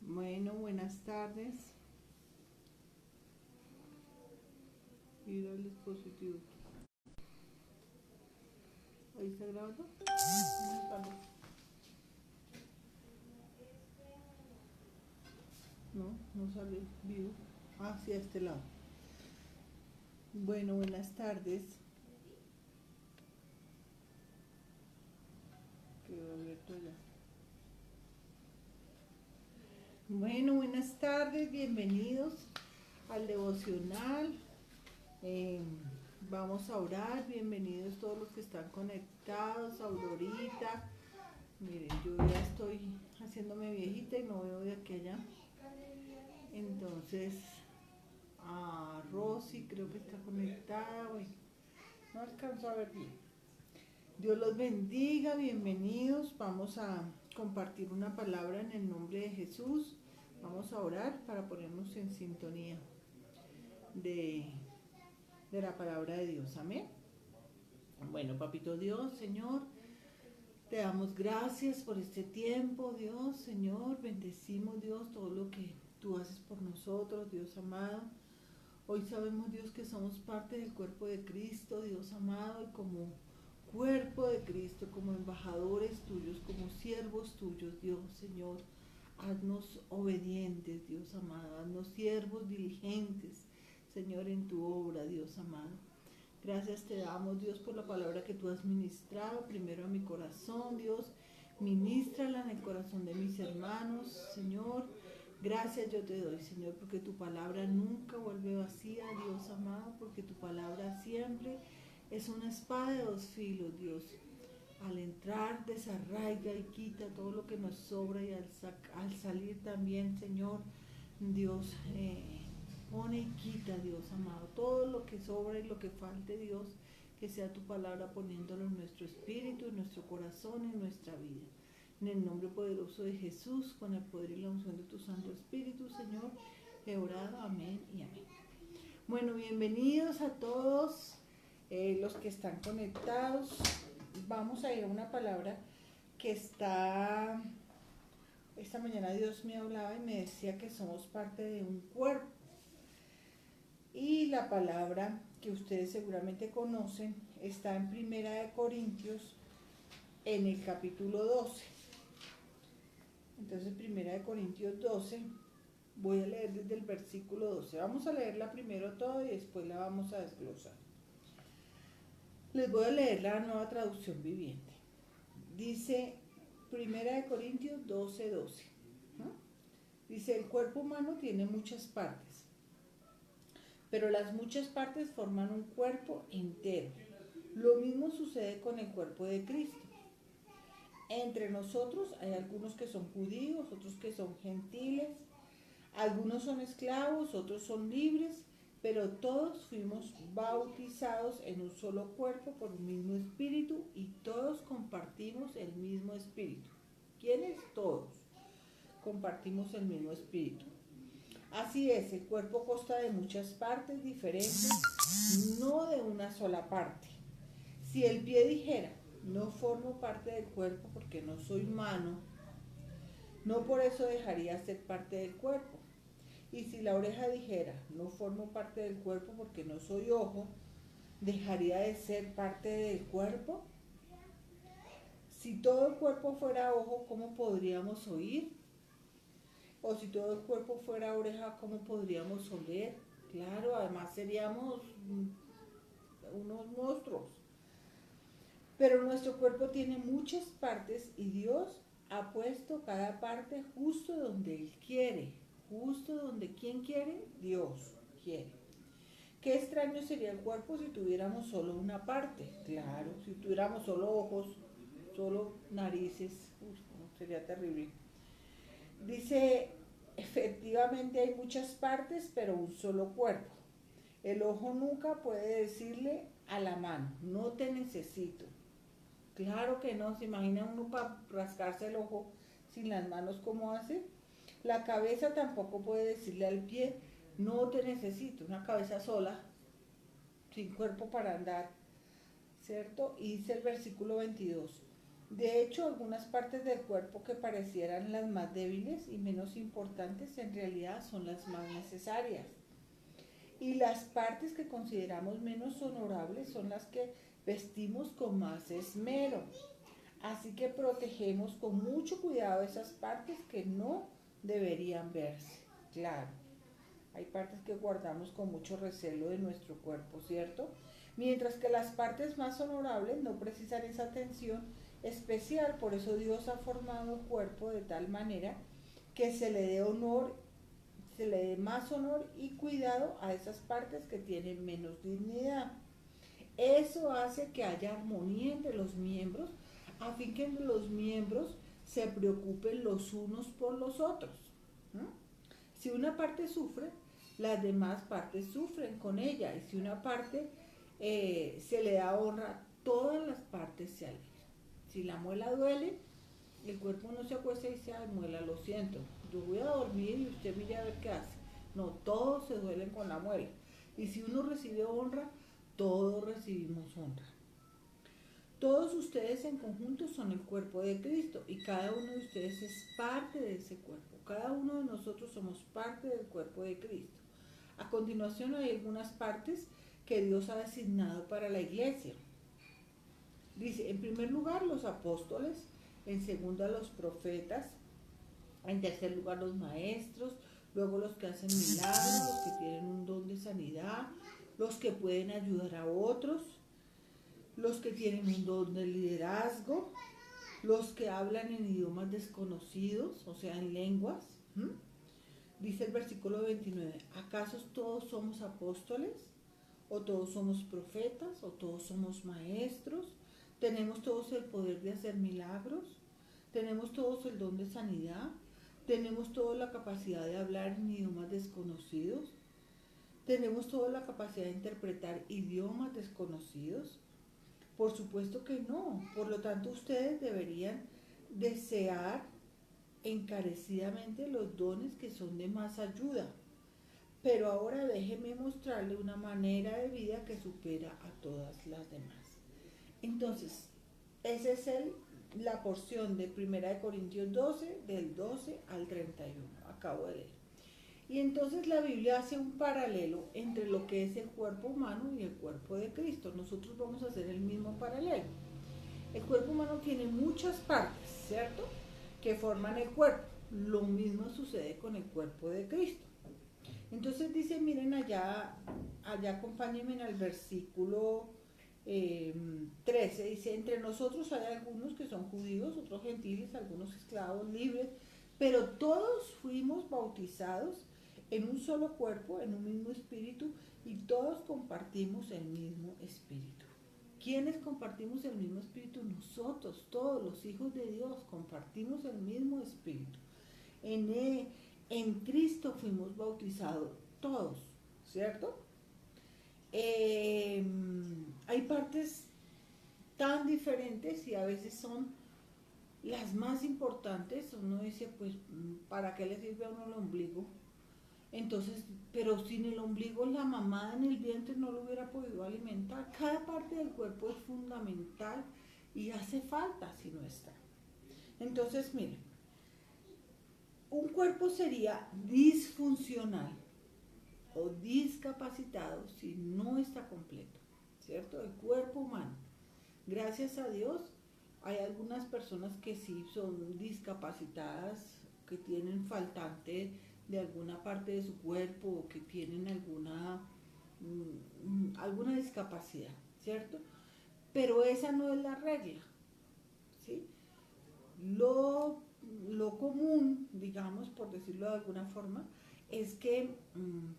Bueno, buenas tardes. Ir al dispositivo. ¿Ahí está grabando? Buenas tardes. No, no sale vivo. Ah, sí, a este lado. Bueno, buenas tardes. Quedó abierto ya. Bueno, buenas tardes. Bienvenidos al devocional. Eh, Vamos a orar. Bienvenidos todos los que están conectados. Aurorita. Miren, yo ya estoy haciéndome viejita y no veo de aquí a allá. Entonces, a Rosy creo que está conectada. Bueno, no alcanzo a ver bien. Dios los bendiga, bienvenidos. Vamos a compartir una palabra en el nombre de Jesús. Vamos a orar para ponernos en sintonía de, de la palabra de Dios. Amén. Bueno, papito Dios, Señor, te damos gracias por este tiempo, Dios, Señor. Bendecimos, Dios, todo lo que tú haces por nosotros, Dios amado. Hoy sabemos, Dios, que somos parte del cuerpo de Cristo, Dios amado, y como cuerpo de Cristo, como embajadores tuyos, como siervos tuyos, Dios, Señor, haznos obedientes, Dios amado, haznos siervos diligentes, Señor, en tu obra, Dios amado. Gracias te damos, Dios, por la palabra que tú has ministrado, primero a mi corazón, Dios, ministrala en el corazón de mis hermanos, Señor. Gracias yo te doy, Señor, porque tu palabra nunca vuelve vacía, Dios amado, porque tu palabra siempre es una espada de dos filos, Dios. Al entrar desarraiga y quita todo lo que nos sobra y al salir también, Señor, Dios, pone y quita, Dios amado, todo lo que sobra y lo que falte, Dios, que sea tu palabra poniéndolo en nuestro espíritu, en nuestro corazón, en nuestra vida. En el nombre poderoso de Jesús, con el poder y la unción de tu Santo Espíritu, Señor, he orado, amén y amén. Bueno, bienvenidos a todos los que están conectados. Vamos a ir a una palabra que esta mañana Dios me hablaba y me decía que somos parte de un cuerpo. Y la palabra que ustedes seguramente conocen está en Primera de Corintios, en el capítulo 12. Entonces, Primera de Corintios 12, voy a leer desde el versículo 12. Vamos a leerla primero todo y después la vamos a desglosar. Les voy a leer la Nueva Traducción Viviente. Dice Primera de Corintios 12, 12. Dice, el cuerpo humano tiene muchas partes, pero las muchas partes forman un cuerpo entero. Lo mismo sucede con el cuerpo de Cristo. Entre nosotros hay algunos que son judíos, otros que son gentiles, algunos son esclavos, otros son libres, pero todos fuimos bautizados en un solo cuerpo por un mismo espíritu y todos compartimos el mismo espíritu. ¿Quiénes? Todos compartimos el mismo espíritu. Así es, el cuerpo consta de muchas partes diferentes, no de una sola parte. Si el pie dijera, no formo parte del cuerpo porque no soy mano, no por eso dejaría ser parte del cuerpo. Y si la oreja dijera, no formo parte del cuerpo porque no soy ojo, ¿dejaría de ser parte del cuerpo? Si todo el cuerpo fuera ojo, ¿cómo podríamos oír? O si todo el cuerpo fuera oreja, ¿cómo podríamos oler? Claro, además seríamos unos monstruos. Pero nuestro cuerpo tiene muchas partes y Dios ha puesto cada parte justo donde Él quiere. Justo donde ¿quién quiere? Dios quiere. Qué extraño sería el cuerpo si tuviéramos solo una parte. Claro, si tuviéramos solo ojos, solo narices, sería terrible. Dice, efectivamente hay muchas partes, pero un solo cuerpo. El ojo nunca puede decirle a la mano, no te necesito. Claro que no, se imagina uno para rascarse el ojo sin las manos, ¿cómo hace? La cabeza tampoco puede decirle al pie, no te necesito, una cabeza sola, sin cuerpo para andar, ¿cierto? Y dice el versículo 22, De hecho, algunas partes del cuerpo que parecieran las más débiles y menos importantes en realidad son las más necesarias. Y las partes que consideramos menos honorables son las que vestimos con más esmero. Así que protegemos con mucho cuidado esas partes que no deberían verse. Claro, hay partes que guardamos con mucho recelo de nuestro cuerpo, ¿cierto? Mientras que las partes más honorables no precisan esa atención especial. Por eso Dios ha formado el cuerpo de tal manera que se le dé honor, se le dé más honor y cuidado a esas partes que tienen menos dignidad. Eso hace que haya armonía entre los miembros, a fin que los miembros se preocupen los unos por los otros. ¿No? Si una parte sufre, las demás partes sufren con ella. Y si una parte se le da honra, todas las partes se alegran. Si la muela duele, el cuerpo no se acuesta y dice, ay, muela, lo siento, yo voy a dormir y usted mire a ver qué hace. No, todos se duelen con la muela. Y si uno recibe honra, todos recibimos honra. Todos ustedes en conjunto son el cuerpo de Cristo y cada uno de ustedes es parte de ese cuerpo. Cada uno de nosotros somos parte del cuerpo de Cristo. A continuación hay algunas partes que Dios ha designado para la iglesia. Dice, en primer lugar, los apóstoles, en segundo, los profetas, en tercer lugar, los maestros, luego los que hacen milagros, los que tienen un don de sanidad, los que pueden ayudar a otros, los que tienen un don de liderazgo, los que hablan en idiomas desconocidos, o sea, en lenguas. Dice el versículo 29, ¿acaso todos somos apóstoles? ¿O todos somos profetas? ¿O todos somos maestros? ¿Tenemos todos el poder de hacer milagros? ¿Tenemos todos el don de sanidad? ¿Tenemos toda la capacidad de hablar en idiomas desconocidos? ¿Tenemos toda la capacidad de interpretar idiomas desconocidos? Por supuesto que no. Por lo tanto, ustedes deberían desear encarecidamente los dones que son de más ayuda. Pero ahora déjeme mostrarle una manera de vida que supera a todas las demás. Entonces, esa es la porción de 1 Corintios 12, del 12 al 31. Acabo de leer. Y entonces la Biblia hace un paralelo entre lo que es el cuerpo humano y el cuerpo de Cristo. Nosotros vamos a hacer el mismo paralelo. El cuerpo humano tiene muchas partes, ¿cierto?, que forman el cuerpo. Lo mismo sucede con el cuerpo de Cristo. Entonces dice, miren allá acompáñenme al versículo 13, dice, entre nosotros hay algunos que son judíos, otros gentiles, algunos esclavos libres, pero todos fuimos bautizados en un solo cuerpo, en un mismo espíritu, y todos compartimos el mismo espíritu. ¿Quiénes compartimos el mismo espíritu? Nosotros, todos los hijos de Dios, compartimos el mismo espíritu. En Cristo fuimos bautizados todos, ¿cierto? Hay partes tan diferentes y a veces son las más importantes. Uno dice, pues, ¿para qué le sirve a uno el ombligo? Entonces, pero sin el ombligo la mamá en el vientre no lo hubiera podido alimentar. Cada parte del cuerpo es fundamental y hace falta si no está. Entonces, miren, un cuerpo sería disfuncional o discapacitado si no está completo, ¿cierto? El cuerpo humano. Gracias a Dios hay algunas personas que sí son discapacitadas, que tienen faltante de alguna parte de su cuerpo o que tienen alguna discapacidad, ¿cierto? Pero esa no es la regla, ¿sí? Lo común, digamos, por decirlo de alguna forma, es que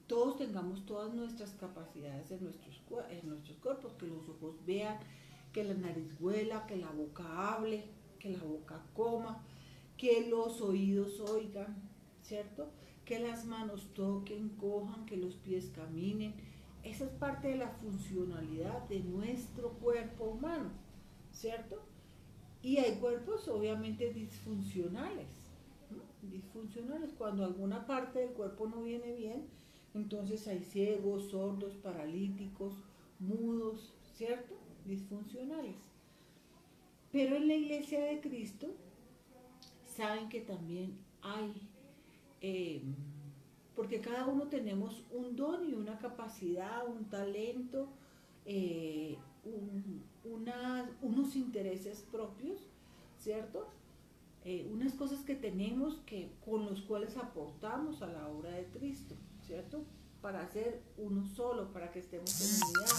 todos tengamos todas nuestras capacidades en nuestros cuerpos, que los ojos vean, que la nariz huela, que la boca hable, que la boca coma, que los oídos oigan, ¿cierto? Que las manos toquen, cojan, que los pies caminen. Esa es parte de la funcionalidad de nuestro cuerpo humano, ¿cierto? Y hay cuerpos obviamente disfuncionales, ¿no? Disfuncionales, cuando alguna parte del cuerpo no viene bien, entonces hay ciegos, sordos, paralíticos, mudos, ¿cierto? Disfuncionales. Pero en la iglesia de Cristo saben que también hay, eh, porque cada uno tenemos un don y una capacidad, un talento, unos intereses propios, ¿cierto? Unas cosas que tenemos que, con los cuales aportamos a la obra de Cristo, ¿cierto? Para ser uno solo, para que estemos en unidad.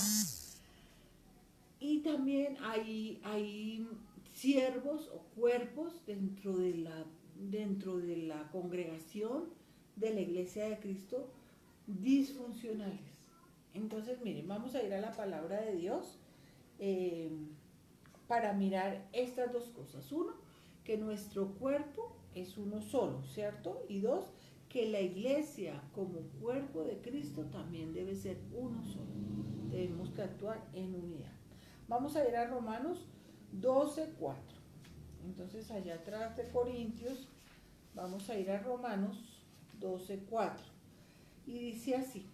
Y también hay siervos o cuerpos dentro de la congregación de la iglesia de Cristo disfuncionales. Entonces, miren, vamos a ir a la palabra de Dios eh, para mirar estas dos cosas. Uno, que nuestro cuerpo es uno solo, ¿cierto? Y dos, que la iglesia como cuerpo de Cristo también debe ser uno solo. Tenemos que actuar en unidad. Vamos a ir a Romanos 12:4. Entonces allá atrás de Corintios vamos a ir a Romanos 12:4. Y dice así.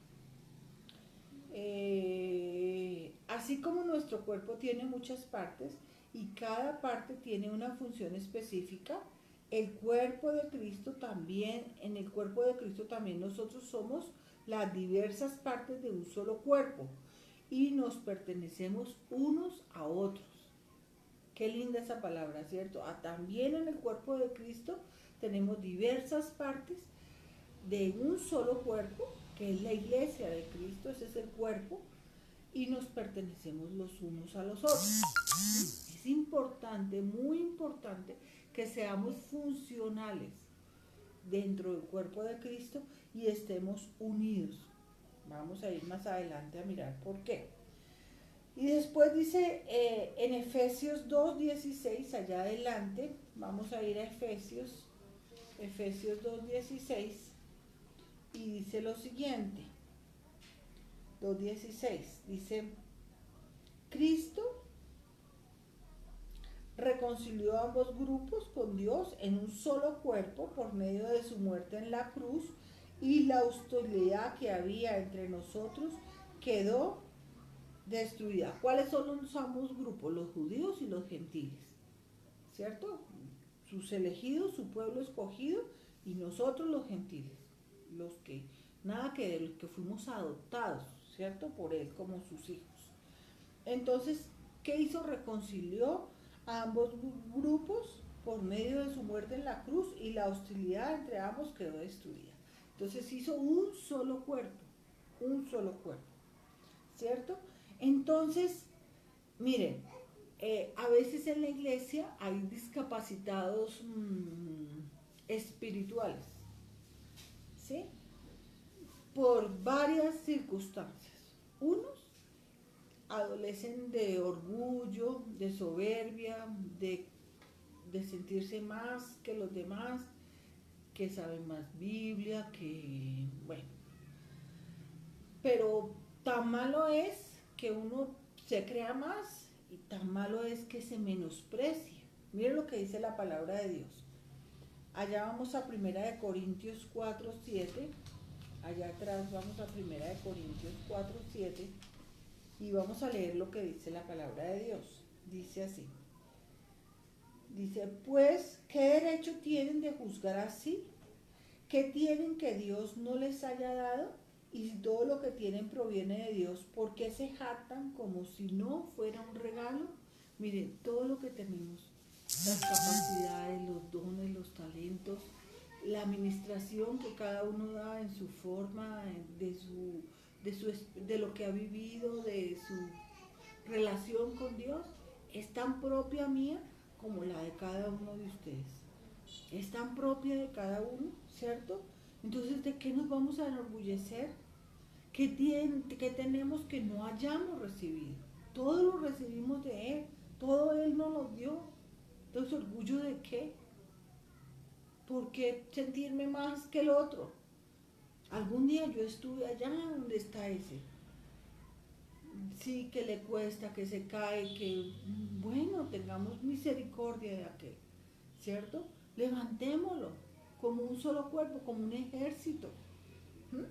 Así como nuestro cuerpo tiene muchas partes y cada parte tiene una función específica, el cuerpo de Cristo también, en el cuerpo de Cristo también nosotros somos las diversas partes de un solo cuerpo y nos pertenecemos unos a otros. Qué linda esa palabra, ¿cierto? También en el cuerpo de Cristo tenemos diversas partes de un solo cuerpo, que es la iglesia de Cristo, ese es el cuerpo, y nos pertenecemos los unos a los otros. Es importante, muy importante, que seamos funcionales dentro del cuerpo de Cristo y estemos unidos. Vamos a ir más adelante a mirar por qué. Y después dice en Efesios 2:16, allá adelante, vamos a ir a Efesios 2:16, y dice lo siguiente, 2:16, dice, Cristo reconcilió a ambos grupos con Dios en un solo cuerpo por medio de su muerte en la cruz, y la hostilidad que había entre nosotros quedó destruida. ¿Cuáles son los ambos grupos? Los judíos y los gentiles, ¿cierto? Sus elegidos, su pueblo escogido, y nosotros los gentiles, los que, nada que de los que fuimos adoptados, ¿cierto? Por él como sus hijos. Entonces, ¿qué hizo? Reconcilió a ambos grupos por medio de su muerte en la cruz, y la hostilidad entre ambos quedó destruida. Entonces hizo un solo cuerpo, ¿cierto? Entonces, miren, a veces en la iglesia hay discapacitados espirituales, ¿sí? Por varias circunstancias. Unos adolecen de orgullo, de soberbia, de sentirse más que los demás, que saben más Biblia, que, bueno. Pero tan malo es que uno se crea más y tan malo es que se menosprecie. Miren lo que dice la palabra de Dios. Allá vamos a 1 Corintios 4:7. Allá atrás vamos a 1 Corintios 4:7 y vamos a leer lo que dice la palabra de Dios. Dice así. Dice, pues, ¿qué derecho tienen de juzgar así? ¿Qué tienen que Dios no les haya dado? Y si todo lo que tienen proviene de Dios, ¿por qué se jactan como si no fuera un regalo? Miren, todo lo que tenemos, las capacidades, los dones, los talentos, la administración que cada uno da en su forma, de lo que ha vivido, de su relación con Dios, es tan propia mía como la de cada uno de ustedes. Es tan propia de cada uno, ¿cierto? Entonces, ¿de qué nos vamos a enorgullecer? ¿Qué tenemos que no hayamos recibido? Todo lo recibimos de Él, todo Él nos lo dio. Entonces, ¿orgullo de qué? ¿Por qué sentirme más que el otro? Algún día yo estuve allá donde está ese. Sí, que le cuesta, que se cae, que, bueno, tengamos misericordia de aquel, ¿cierto? Levantémoslo como un solo cuerpo, como un ejército. ¿Mm?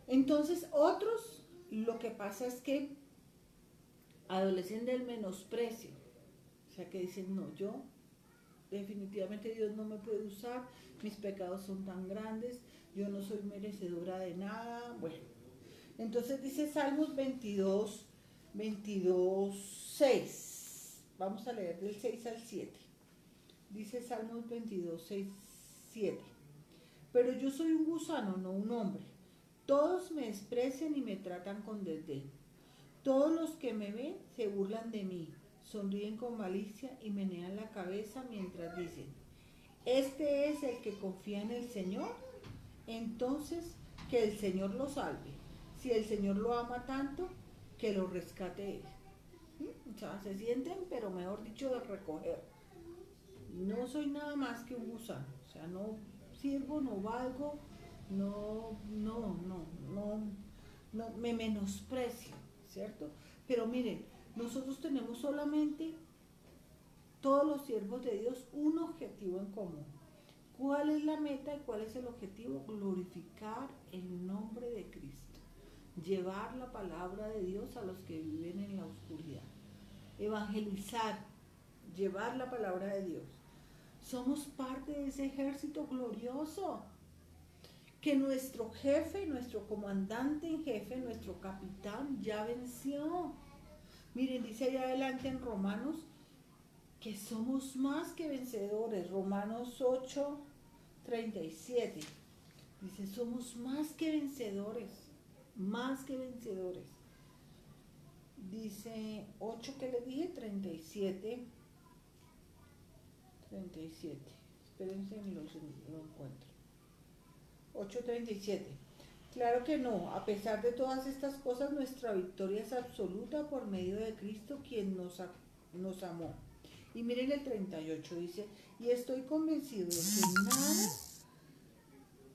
Entonces, otros, lo que pasa es que adolecen del menosprecio, sea, que dicen, no, yo definitivamente Dios no me puede usar, mis pecados son tan grandes, yo no soy merecedora de nada. Bueno, entonces dice Salmos 6. Vamos a leer del 6 al 7. Dice Salmos 22, 6, 7. Pero yo soy un gusano, no un hombre. Todos me desprecian y me tratan con desdén. Todos los que me ven se burlan de mí, sonríen con malicia y menean la cabeza mientras dicen, este es el que confía en el Señor, entonces que el Señor lo salve. Si el Señor lo ama tanto, que lo rescate él. O sea, se sienten, pero mejor dicho, de recoger. No soy nada más que un gusano, o sea, no sirvo, no valgo, no, me menosprecio, ¿cierto? Pero miren, nosotros tenemos solamente, todos los siervos de Dios, un objetivo en común. ¿Cuál es la meta y cuál es el objetivo? Glorificar el nombre de Cristo, llevar la palabra de Dios a los que viven en la oscuridad, evangelizar, llevar la palabra de Dios. Somos parte de ese ejército glorioso que nuestro jefe, nuestro comandante en jefe, nuestro capitán ya venció. Miren, dice allá adelante en Romanos que somos más que vencedores. Romanos 8, 37. Dice, somos más que vencedores, más que vencedores. Dice 8 que le dije, 37. 37. Espérense, lo encuentro. 8:37. Claro que no, a pesar de todas estas cosas, nuestra victoria es absoluta por medio de Cristo, quien nos amó. Y miren el 38, dice, y estoy convencido de que nada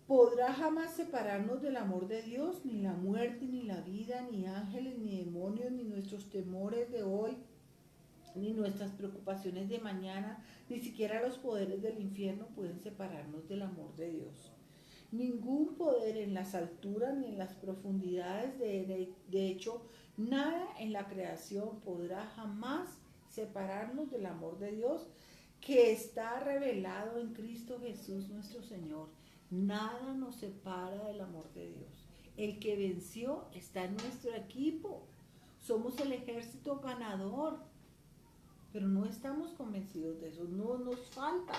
podrá jamás separarnos del amor de Dios, ni la muerte, ni la vida, ni ángeles, ni demonios, ni nuestros temores de hoy, ni nuestras preocupaciones de mañana, ni siquiera los poderes del infierno pueden separarnos del amor de Dios. Ningún poder en las alturas ni en las profundidades, de hecho, nada en la creación podrá jamás separarnos del amor de Dios que está revelado en Cristo Jesús nuestro Señor. Nada nos separa del amor de Dios. El que venció está en nuestro equipo. Somos el ejército ganador, pero no estamos convencidos de eso. No nos falta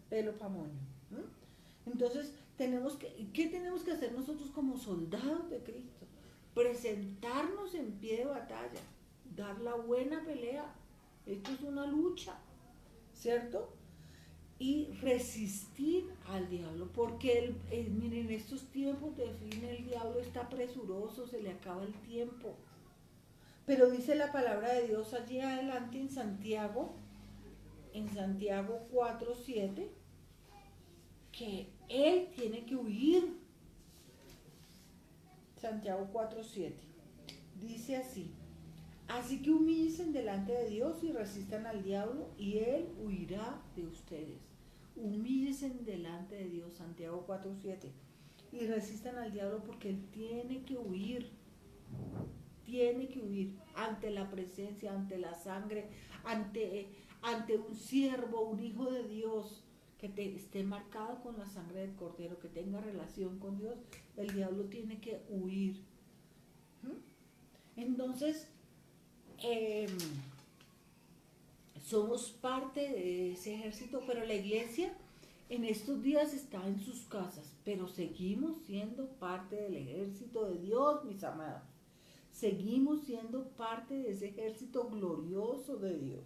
pelo pa' moño. Entonces, ¿qué tenemos que hacer nosotros como soldados de Cristo? Presentarnos en pie de batalla, dar la buena pelea. Esto es una lucha, ¿cierto? Y resistir al diablo, porque miren, en estos tiempos de fin el diablo está presuroso, se le acaba el tiempo. Pero dice la palabra de Dios allí adelante en Santiago 4:7, que él tiene que huir. Santiago 4:7 dice así, así que humíllense delante de Dios y resistan al diablo y él huirá de ustedes. Humíllense delante de Dios, Santiago 4:7, y resistan al diablo porque él tiene que huir ante la presencia, ante la sangre, ante un siervo, un hijo de Dios que esté marcado con la sangre del Cordero, que tenga relación con Dios. El diablo tiene que huir. Entonces, somos parte de ese ejército, pero la iglesia en estos días está en sus casas, pero seguimos siendo parte del ejército de Dios, mis amados. Seguimos siendo parte de ese ejército glorioso de Dios.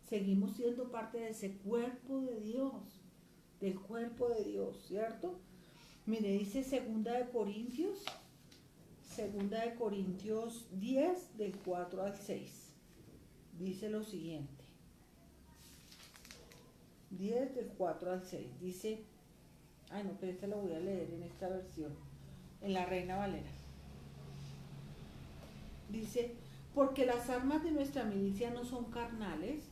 Seguimos siendo parte de ese cuerpo de Dios, del cuerpo de Dios, ¿cierto? Mire, dice 2 de Corintios 10, del 4 al 6. Dice lo siguiente. 10 del 4 al 6. Dice, pero este lo voy a leer en esta versión, en la Reina Valera. Dice, porque las armas de nuestra milicia no son carnales,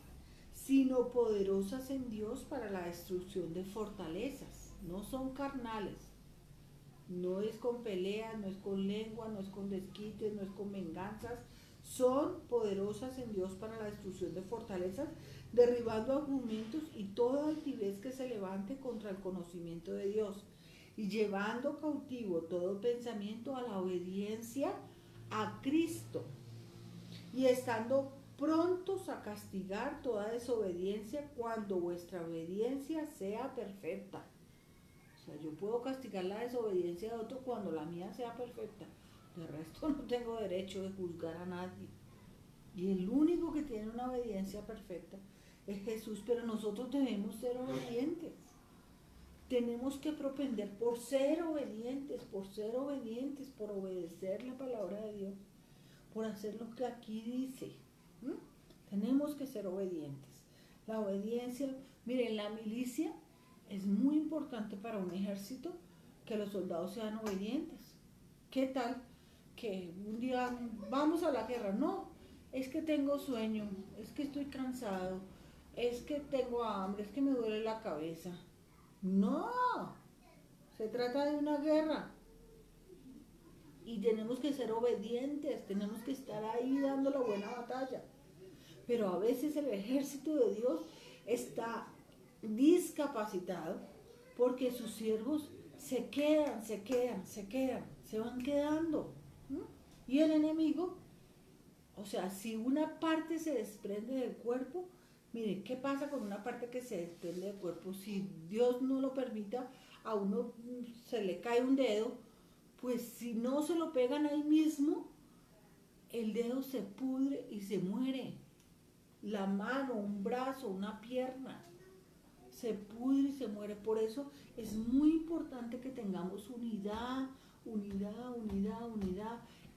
sino poderosas en Dios para la destrucción de fortalezas. No son carnales. No es con peleas, no es con lengua, no es con desquites, no es con venganzas. son poderosas en Dios para la destrucción de fortalezas, derribando argumentos y toda altivez que se levante contra el conocimiento de Dios, y llevando cautivo todo pensamiento a la obediencia a Cristo, y estando prontos a castigar toda desobediencia cuando vuestra obediencia sea perfecta. O sea, yo puedo castigar la desobediencia de otro cuando la mía sea perfecta. De resto no tengo derecho de juzgar a nadie. Y el único que tiene una obediencia perfecta es Jesús, pero nosotros debemos ser obedientes. Tenemos que propender por ser obedientes, por obedecer la palabra de Dios, por hacer lo que aquí dice. Tenemos que ser obedientes. La obediencia, miren, la milicia es muy importante para un ejército que los soldados sean obedientes. ¿Qué tal que un día vamos a la guerra? No, es que tengo sueño, es que estoy cansado, es que tengo hambre, es que me duele la cabeza. No, se trata de una guerra y tenemos que ser obedientes, tenemos que estar ahí dando la buena batalla. Pero a veces el ejército de Dios está discapacitado porque sus siervos se van quedando. Y el enemigo, o sea, si una parte se desprende del cuerpo, mire, ¿qué pasa con una parte que se desprende del cuerpo? Si Dios no lo permita, a uno se le cae un dedo, pues si no se lo pegan ahí mismo, el dedo se pudre y se muere. La mano, un brazo, una pierna, se pudre y se muere. Por eso es muy importante que tengamos unidad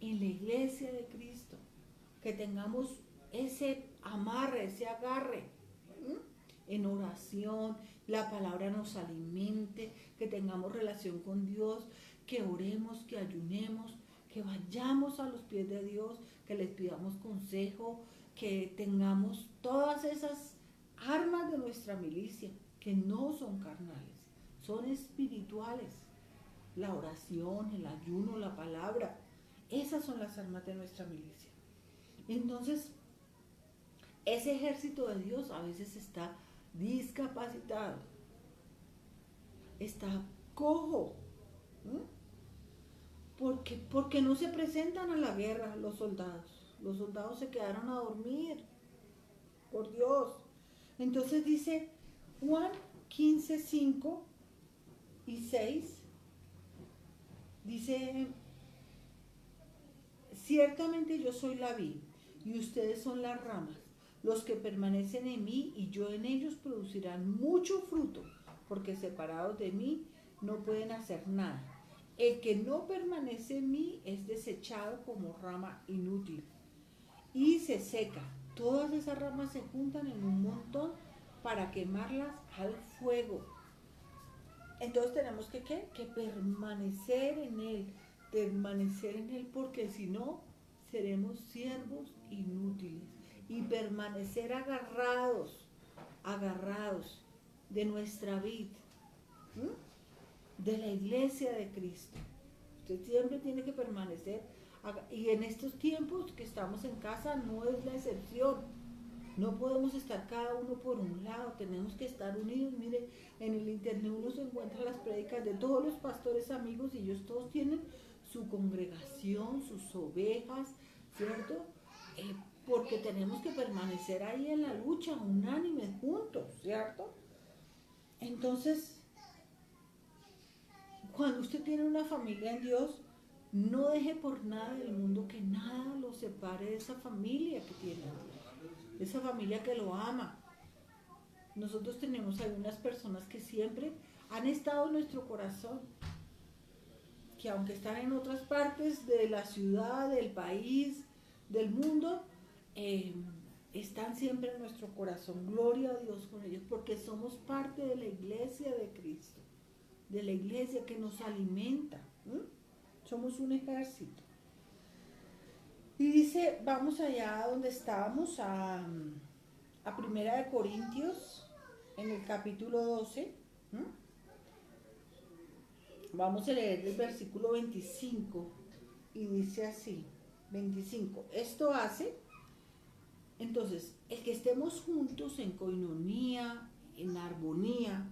en la iglesia de Cristo. Que tengamos ese amarre, ese agarre en oración, la palabra nos alimente, que tengamos relación con Dios, que oremos, que ayunemos, que vayamos a los pies de Dios, que les pidamos consejo, que tengamos todas esas armas de nuestra milicia, que no son carnales, son espirituales. La oración, el ayuno, la palabra, esas son las armas de nuestra milicia. Entonces, ese ejército de Dios a veces está discapacitado, está cojo, porque no se presentan a la guerra los soldados. Los soldados se quedaron a dormir, por Dios. Entonces dice Juan 15, 5 y 6, dice, ciertamente yo soy la vid y ustedes son las ramas. Los que permanecen en mí y yo en ellos producirán mucho fruto, porque separados de mí no pueden hacer nada. El que no permanece en mí es desechado como rama inútil y se seca. Todas esas ramas se juntan en un montón para quemarlas al fuego. Entonces tenemos que permanecer en él, porque si no seremos siervos inútiles, y permanecer agarrados de nuestra vida, de la iglesia de Cristo. Usted siempre tiene que permanecer, y en estos tiempos que estamos en casa no es la excepción. No podemos estar cada uno por un lado, tenemos que estar unidos. Mire, en el internet uno se encuentra las prédicas de todos los pastores amigos y ellos todos tienen su congregación, sus ovejas, ¿cierto? Porque tenemos que permanecer ahí en la lucha, unánimes, juntos, ¿cierto? Entonces, cuando usted tiene una familia en Dios, no deje por nada del mundo que nada lo separe de esa familia que tiene Dios, esa familia que lo ama. Nosotros tenemos algunas personas que siempre han estado en nuestro corazón, que aunque están en otras partes de la ciudad, del país, del mundo, están siempre en nuestro corazón. Gloria a Dios con ellos, porque somos parte de la iglesia de Cristo, de la iglesia que nos alimenta. Somos un ejército. Y dice, vamos allá donde estábamos, a Primera de Corintios, en el capítulo 12. Vamos a leer el versículo 25 y dice así: 25. Esto hace, entonces, el que estemos juntos en coinonía, en armonía,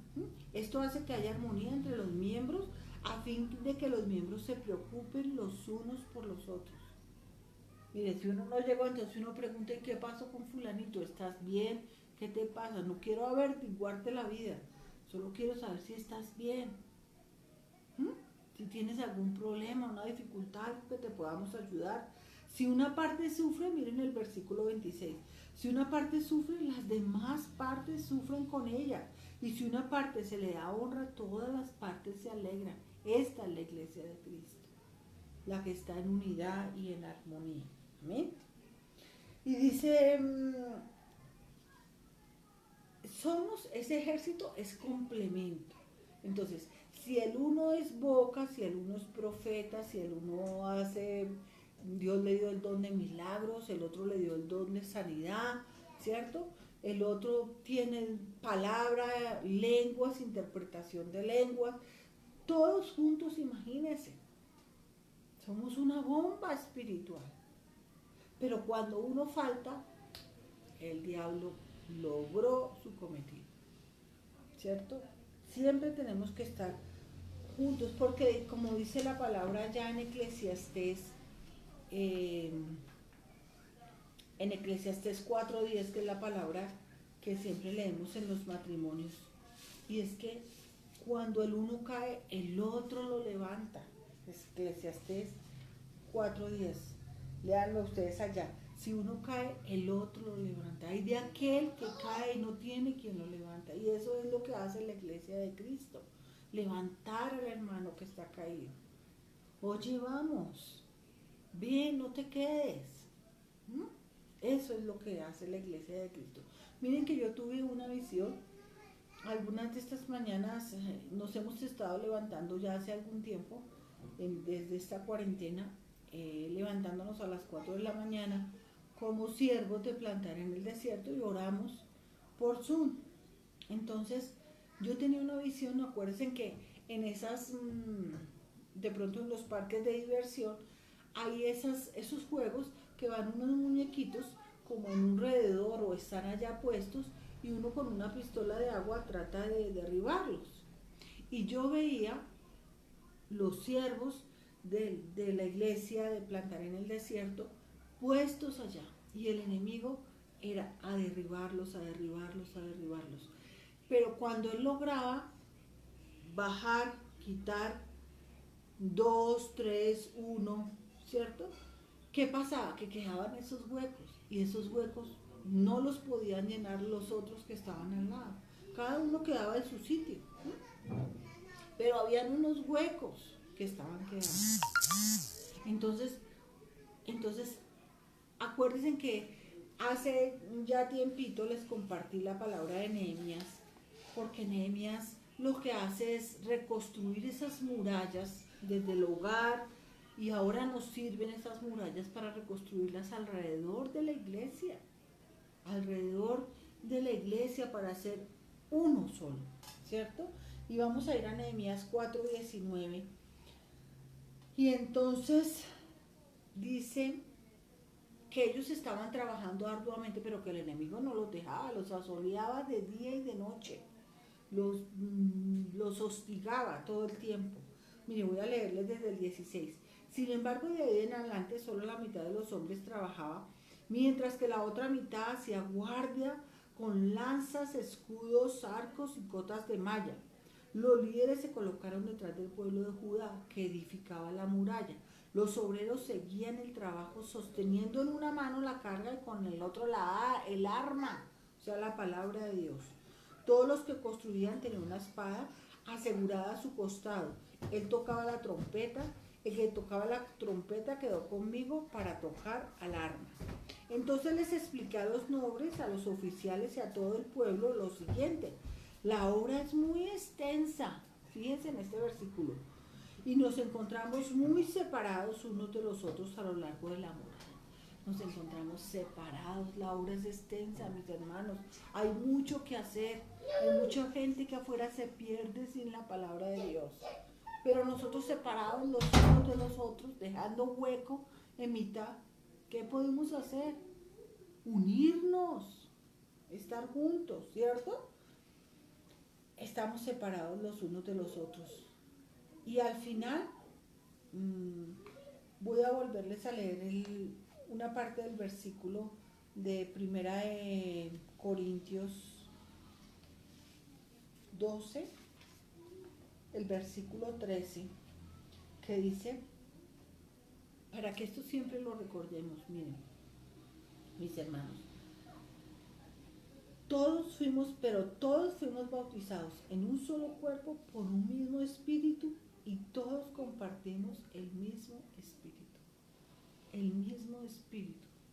esto hace que haya armonía entre los miembros a fin de que los miembros se preocupen los unos por los otros. Mire, si uno no llegó, entonces uno pregunta, ¿y qué pasó con fulanito? ¿Estás bien? ¿Qué te pasa? No quiero averiguarte la vida, solo quiero saber si estás bien. Si tienes algún problema, una dificultad, que te podamos ayudar. Si una parte sufre, miren el versículo 26, si una parte sufre, las demás partes sufren con ella. Y si una parte se le da honra, todas las partes se alegran. Esta es la iglesia de Cristo, la que está en unidad y en armonía. ¿Amén? Y dice, ese ejército es complemento. Entonces, si el uno es boca, si el uno es profeta, si el uno hace, Dios le dio el don de milagros, el otro le dio el don de sanidad, ¿cierto? El otro tiene palabra, lenguas, interpretación de lenguas, todos juntos, imagínense, somos una bomba espiritual. Pero cuando uno falta, el diablo logró su cometido, ¿cierto? Siempre tenemos que estar juntos, porque como dice la palabra ya en Eclesiastés 4:10, que es la palabra que siempre leemos en los matrimonios, y es que cuando el uno cae, el otro lo levanta. Eclesiastés 4:10, léanlo ustedes allá. Si uno cae, el otro lo levanta. Hay de aquel que cae y no tiene quien lo levanta. Y eso es lo que hace la iglesia de Cristo. Levantar al hermano que está caído. Oye, vamos. Ven, no te quedes. Eso es lo que hace la iglesia de Cristo. Miren que yo tuve una visión. Algunas de estas mañanas nos hemos estado levantando ya hace algún tiempo, desde esta cuarentena, levantándonos a las 4 de la mañana como siervos de Plantar en el Desierto, y oramos por Zoom. Entonces yo tenía una visión, acuérdense que en esas, de pronto en los parques de diversión, hay esos juegos que van unos muñequitos como en un alrededor o están allá puestos, y uno con una pistola de agua trata de derribarlos. Y yo veía los siervos de la iglesia de Plantar en el Desierto puestos allá, y el enemigo era a derribarlos, a derribarlos, a derribarlos. Pero cuando él lograba bajar, quitar 2, 3, 1, ¿cierto? ¿Qué pasaba? Que quedaban esos huecos, y esos huecos no los podían llenar los otros que estaban al lado. Cada uno quedaba en su sitio, pero habían unos huecos que estaban quedando. Entonces, acuérdense que hace ya tiempito les compartí la palabra de Nehemías, porque Nehemías lo que hace es reconstruir esas murallas desde el hogar, y ahora nos sirven esas murallas para reconstruirlas alrededor de la iglesia, para hacer uno solo, ¿cierto? Y vamos a ir a Nehemías 4:19, y entonces dice que ellos estaban trabajando arduamente, pero que el enemigo no los dejaba, los asoleaba de día y de noche, los hostigaba todo el tiempo. Mire, voy a leerles desde el 16. Sin embargo, de ahí en adelante solo la mitad de los hombres trabajaba, mientras que la otra mitad hacía guardia con lanzas, escudos, arcos y cotas de malla. Los líderes se colocaron detrás del pueblo de Judá, que edificaba la muralla. Los obreros seguían el trabajo sosteniendo en una mano la carga y con el otro el arma, o sea, la palabra de Dios. Todos los que construían tenían una espada asegurada a su costado. Él tocaba la trompeta. El que tocaba la trompeta quedó conmigo para tocar al arma. Entonces les expliqué a los nobles, a los oficiales y a todo el pueblo lo siguiente: la obra es muy extensa, fíjense en este versículo, y nos encontramos muy separados unos de los otros a lo largo de la muralla. Nos encontramos separados, la obra es extensa, mis hermanos, hay mucho que hacer, hay mucha gente que afuera se pierde sin la palabra de Dios, pero nosotros separados los unos de los otros, dejando hueco en mitad, ¿Qué podemos hacer? Unirnos, estar juntos, ¿cierto? Estamos separados los unos de los otros. Y al final, voy a volverles a leer una parte del versículo de Primera de Corintios 12, el versículo 13, que dice, para que esto siempre lo recordemos, miren, mis hermanos, todos fuimos bautizados en un solo cuerpo por un mismo espíritu y todos compartimos el mismo espíritu,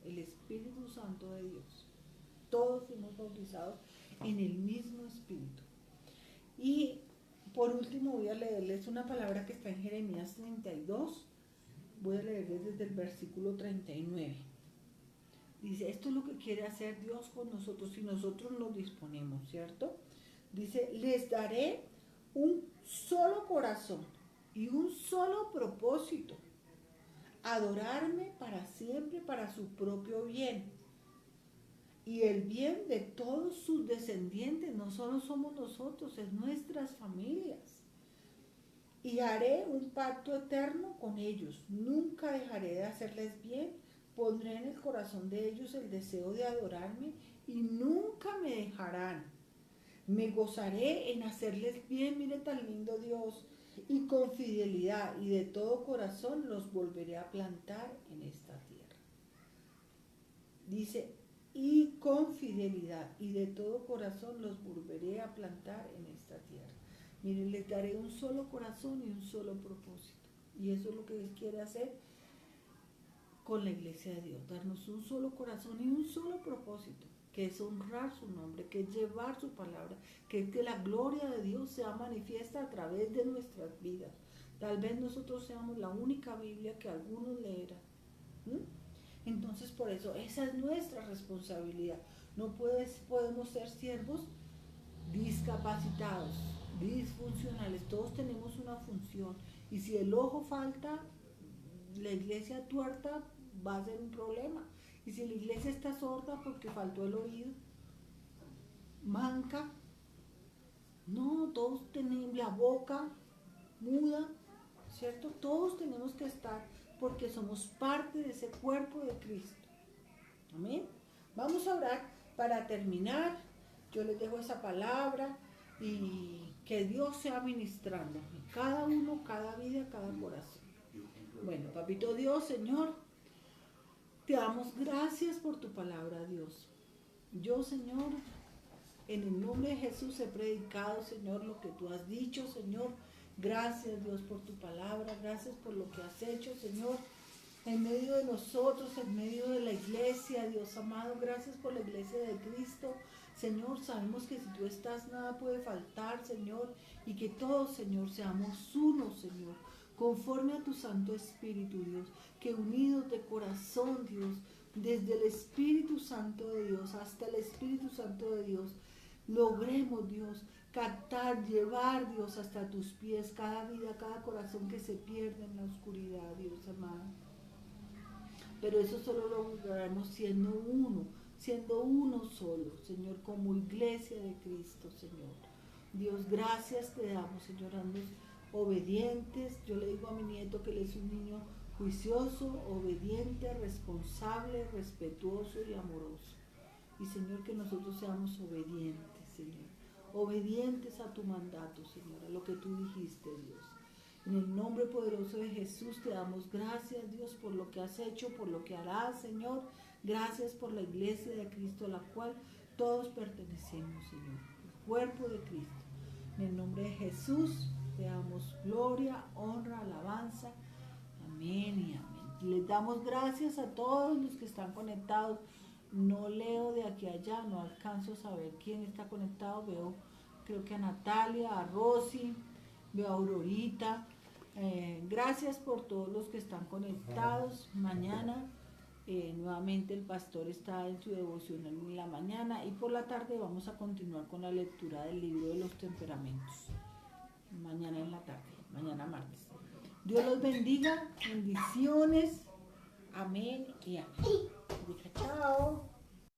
el Espíritu Santo de Dios. Todos fuimos bautizados en el mismo espíritu. Y por último voy a leerles una palabra que está en Jeremías 32, voy a leerles desde el versículo 39. Dice, esto es lo que quiere hacer Dios con nosotros si nosotros nos disponemos, ¿cierto? Dice, les daré un solo corazón y un solo propósito, adorarme para siempre para su propio bien y el bien de todos sus descendientes. No solo somos nosotros, es nuestras familias. Y haré un pacto eterno con ellos, nunca dejaré de hacerles bien, pondré en el corazón de ellos el deseo de adorarme y nunca me dejarán. Me gozaré en hacerles bien, mire tan lindo Dios, y con fidelidad y de todo corazón los volveré a plantar en esta tierra. Dice, y con fidelidad y de todo corazón los volveré a plantar en esta tierra. Miren, les daré un solo corazón y un solo propósito. Y eso es lo que Él quiere hacer con la iglesia de Dios, darnos un solo corazón y un solo propósito, que es honrar su nombre, que es llevar su palabra, que es que la gloria de Dios sea manifiesta a través de nuestras vidas. Tal vez nosotros seamos la única Biblia que algunos leerán. Entonces, por eso, esa es nuestra responsabilidad. No podemos ser siervos discapacitados, disfuncionales. Todos tenemos una función. Y si el ojo falta, la iglesia tuerta va a ser un problema. Y si la iglesia está sorda porque faltó el oído, manca, no, todos tenemos la boca muda, ¿cierto? Todos tenemos que estar porque somos parte de ese cuerpo de Cristo. Amén. Vamos a orar para terminar. Yo les dejo esa palabra y que Dios sea ministrando cada uno, cada vida, cada corazón. Bueno, papito Dios, Señor, te damos gracias por tu palabra, Dios. Yo, Señor, en el nombre de Jesús he predicado, Señor, lo que tú has dicho, Señor. Gracias, Dios, por tu palabra. Gracias por lo que has hecho, Señor, en medio de nosotros, en medio de la iglesia, Dios amado. Gracias por la iglesia de Cristo. Señor, sabemos que si tú estás, nada puede faltar, Señor, y que todos, Señor, seamos uno, Señor, conforme a tu Santo Espíritu, Dios, que unidos de corazón, Dios, desde el Espíritu Santo de Dios hasta el Espíritu Santo de Dios, logremos, Dios, captar, llevar, Dios, hasta tus pies cada vida, cada corazón que se pierde en la oscuridad, Dios amado. Pero eso solo lo lograremos siendo uno solo, Señor, como iglesia de Cristo, Señor. Dios, gracias te damos, Señor, obedientes. Yo le digo a mi nieto que él es un niño juicioso, obediente, responsable, respetuoso y amoroso. Y Señor, que nosotros seamos obedientes, Señor. Obedientes a tu mandato, Señor, a lo que tú dijiste, Dios. En el nombre poderoso de Jesús te damos gracias, Dios, por lo que has hecho, por lo que harás, Señor. Gracias por la iglesia de Cristo, a la cual todos pertenecemos, Señor. El cuerpo de Cristo. En el nombre de Jesús te damos gloria, honra, alabanza. Amén y amén. Les damos gracias a todos los que están conectados. No leo de aquí a allá, no alcanzo a saber quién está conectado. Veo, creo que a Natalia, a Rosy, veo a Aurorita. Gracias por todos los que están conectados. Mañana nuevamente el pastor está en su devoción en la mañana y por la tarde vamos a continuar con la lectura del libro de los temperamentos. Mañana en la tarde, mañana martes. Dios los bendiga, bendiciones. Amén y amén. Diga chao.